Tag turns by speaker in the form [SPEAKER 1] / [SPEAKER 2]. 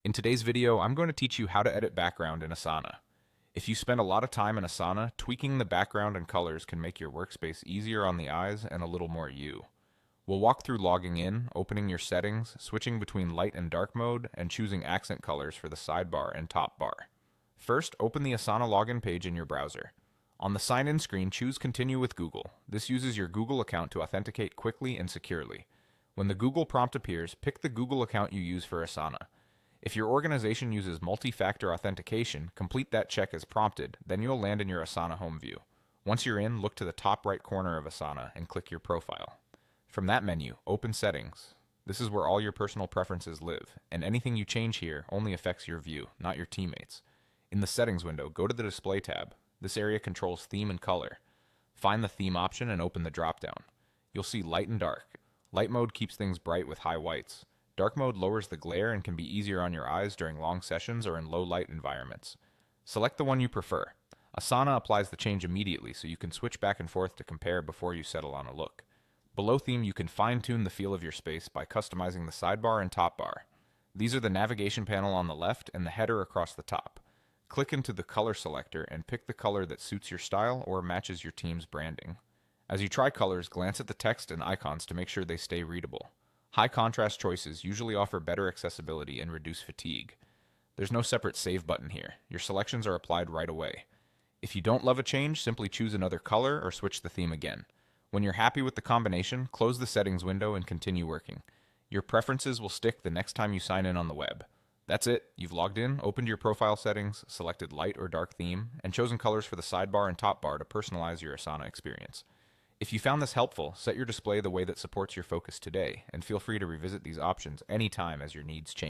[SPEAKER 1] In today's video, I'm going to teach you how to edit background in Asana. If you spend a lot of time in Asana, tweaking the background and colors can make your workspace easier on the eyes and a little more you. We'll walk through logging in, opening your settings, switching between light and dark mode, and choosing accent colors for the sidebar and top bar. First, open the Asana login page in your browser. On the sign-in screen, choose Continue with Google. This uses your Google account to authenticate quickly and securely. When the Google prompt appears, pick the Google account you use for Asana. If your organization uses multi-factor authentication, complete that check as prompted, then you'll land in your Asana home view. Once you're in, look to the top right corner of Asana and click your profile. From that menu, open Settings. This is where all your personal preferences live, and anything you change here only affects your view, not your teammates. In the Settings window, go to the Display tab. This area controls theme and color. Find the theme option and open the drop-down. You'll see Light and Dark. Light mode keeps things bright with high whites. Dark mode lowers the glare and can be easier on your eyes during long sessions or in low light environments. Select the one you prefer. Asana applies the change immediately, so you can switch back and forth to compare before you settle on a look. Below theme, you can fine-tune the feel of your space by customizing the sidebar and top bar. These are the navigation panel on the left and the header across the top. Click into the color selector and pick the color that suits your style or matches your team's branding. As you try colors, glance at the text and icons to make sure they stay readable. High contrast choices usually offer better accessibility and reduce fatigue. There's no separate save button here. Your selections are applied right away. If you don't love a change, simply choose another color or switch the theme again. When you're happy with the combination, close the settings window and continue working. Your preferences will stick the next time you sign in on the web. That's it. You've logged in, opened your profile settings, selected light or dark theme, and chosen colors for the sidebar and top bar to personalize your Asana experience. If you found this helpful, set your display the way that supports your focus today, and feel free to revisit these options anytime as your needs change.